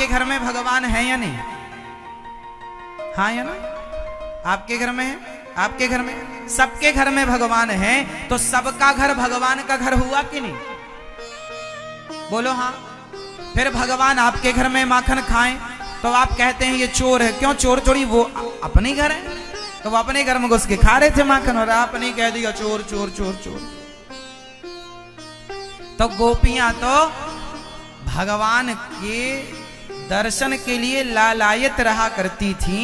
आपके घर में भगवान है या नहीं? हाँ या ना? आपके घर में है, आपके घर में, सबके घर में भगवान है, तो सबका घर भगवान का घर हुआ कि नहीं? बोलो हाँ। फिर भगवान आपके घर में माखन खाएं तो आप कहते हैं ये चोर है। क्यों चोर चोरी? वो अपने घर है, तो वो अपने घर में घुस के खा रहे थे माखन, और आपने कह दिया चोर चोर चोर चोर। तो गोपियां तो भगवान के दर्शन के लिए लालायत रहा करती थी,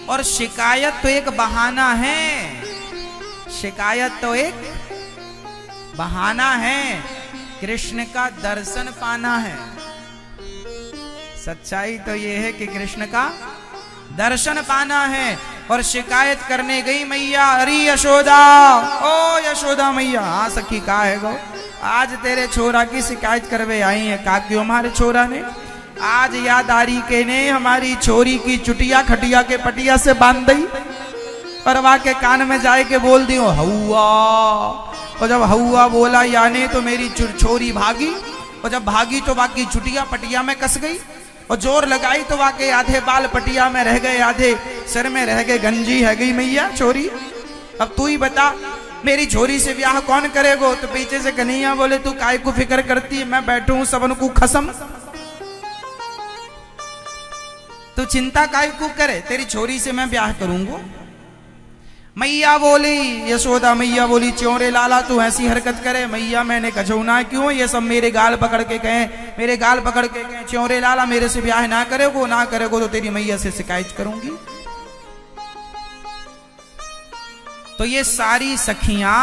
और शिकायत तो एक बहाना है, शिकायत तो एक बहाना है, कृष्ण का दर्शन पाना है। सच्चाई तो यह है कि कृष्ण का दर्शन पाना है। और शिकायत करने गई मैया, अरे यशोदा, ओ यशोदा मैया, हाँ सखी का है गो, आज तेरे छोरा की शिकायत करवे आई है। का क्यों? हमारे छोरा ने आज याद आ रही के ने हमारी छोरी की चुटिया खटिया के पटिया से बांध दी, और वहां के कान में जाए के बोल दियो हौआ। और जब हौआ बोला यानी तो मेरी छोरी भागी, और जब भागी तो बाकी चुटिया पटिया में कस गई, और जोर लगाई तो वाके आधे बाल पटिया में रह गए, आधे सिर में रह गए, गंजी है गई मैया छोरी। अब तू ही बता मेरी छोरी से ब्याह कौन करेगो? तो पीछे से कन्हैया बोले तू काय को फिक्र करती है, मैं बैठू हूं सबन को खसम, तू चिंता काय को करे, तेरी छोरी से मैं ब्याह करूंगा। मैया बोली, यशोदा मैया बोली च्योरे लाला तू ऐसी हरकत करे? मैया मैंने कछौना क्यों, ये सब मेरे गाल पकड़ के कहें, मेरे गाल पकड़ के कहें च्योरे लाला मेरे से ब्याह ना करेगो, ना करेगो तो तेरी मैया से शिकायत करूंगी। तो ये सारी सखियां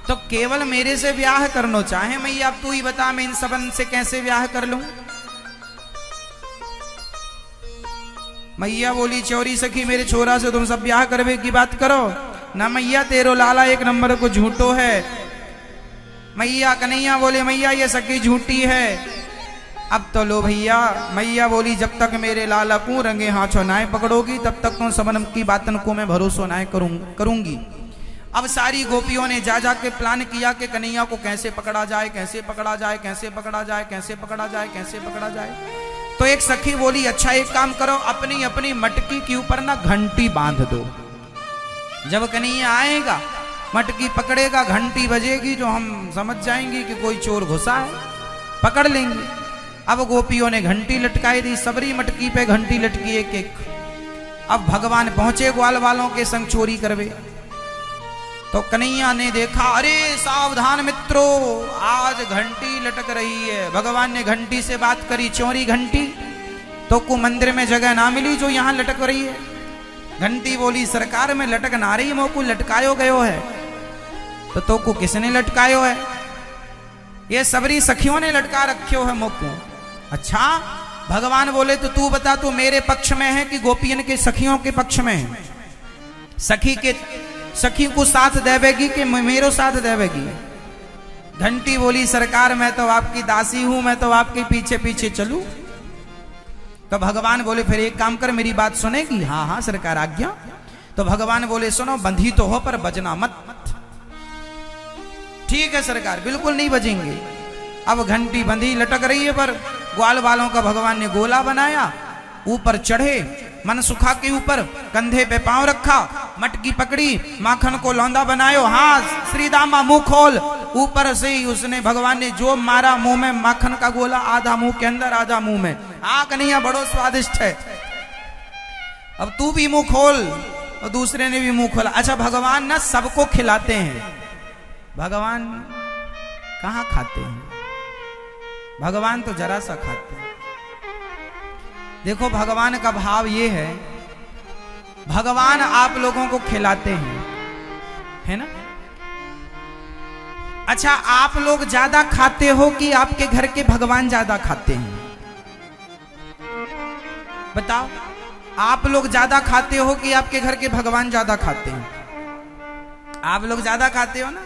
तो केवल मेरे से ब्याह करना चाहे। मैया अब तू ही बता मैं इन सबन से कैसे ब्याह कर लूं? मैया बोली चोरी सखी मेरे छोरा से तुम सब ब्याह करवे की बात करो ना मैया, तेरो लाला एक नंबर को झूठो है। मैया कन्हैया बोले मैया ये सखी झूठी है। अब तो लो भैया, मैया बोली जब तक मेरे लाला को रंगे हाथों नाय पकड़ोगी तब तक तो सबन की बातन को मैं भरोसा नाय करूंगी। अब सारी गोपियों ने जा के प्लान किया कि कन्हैया को कैसे पकड़ा जाए, कैसे पकड़ा जाए, कैसे पकड़ा जाए, कैसे पकड़ा जाए, कैसे पकड़ा जाए। तो एक सखी बोली अच्छा एक काम करो, अपनी अपनी मटकी के ऊपर ना घंटी बांध दो, जब कन्हैया आएगा मटकी पकड़ेगा, घंटी बजेगी जो हम समझ जाएंगे कि कोई चोर घुसा है, पकड़ लेंगे। अब गोपियों ने घंटी लटकाई दी, सबरी मटकी पे घंटी लटकी एक एक। अब भगवान पहुंचे ग्वाल वालों के संग चोरी करवे, तो कन्हैया ने देखा अरे सावधान मित्रों आज घंटी लटक रही है। भगवान ने घंटी से बात करी, चोरी घंटी तो को मंदिर में जगह ना मिली जो यहां लटक रही है। घंटी बोली सरकार में लटक ना रही, मोको लटकायो गयो है। तो को किसने लटकायो है? ये सबरी सखियों ने लटका रखियो है मोको। अच्छा भगवान बोले तो तू बता तू मेरे पक्ष में है कि गोपियन के सखियों के पक्ष में है? सखी को साथ देवेगी कि मेरो साथ देवेगी? घंटी बोली सरकार मैं तो आपकी दासी हूं, मैं तो आपके पीछे पीछे चलूं। तो भगवान बोले फिर एक काम कर मेरी बात सुनेगी? हाँ हाँ सरकार आज्ञा। तो भगवान बोले सुनो बंधी तो हो पर बजना मत। ठीक है सरकार बिल्कुल नहीं बजेंगे। अब घंटी बंधी लटक रही है, पर ग्वाल वालों का भगवान ने गोला बनाया, ऊपर चढ़े, मन सुखा के ऊपर कंधे पे पांव रखा, मटकी पकड़ी, माखन को लौंदा बनायो, हाँ श्री दामा मुंह खोल। ऊपर से ही उसने भगवान ने जो मारा मुंह में माखन का गोला, आधा मुंह के अंदर आधा मुंह में। हाँ कन्हैया बड़ो स्वादिष्ट है, अब तू भी मुंह खोल। और दूसरे ने भी मुंह खोला। अच्छा भगवान ना सबको खिलाते हैं, भगवान कहाँ खाते हैं? भगवान तो जरा सा खाते हैं। देखो भगवान का भाव ये है, भगवान आप लोगों को खिलाते हैं, है ना? अच्छा आप लोग ज्यादा खाते हो कि आपके घर के भगवान ज्यादा खाते हैं? बताओ, आप लोग ज्यादा खाते हो कि आपके घर के भगवान ज्यादा खाते हैं? आप लोग ज्यादा खाते हो ना?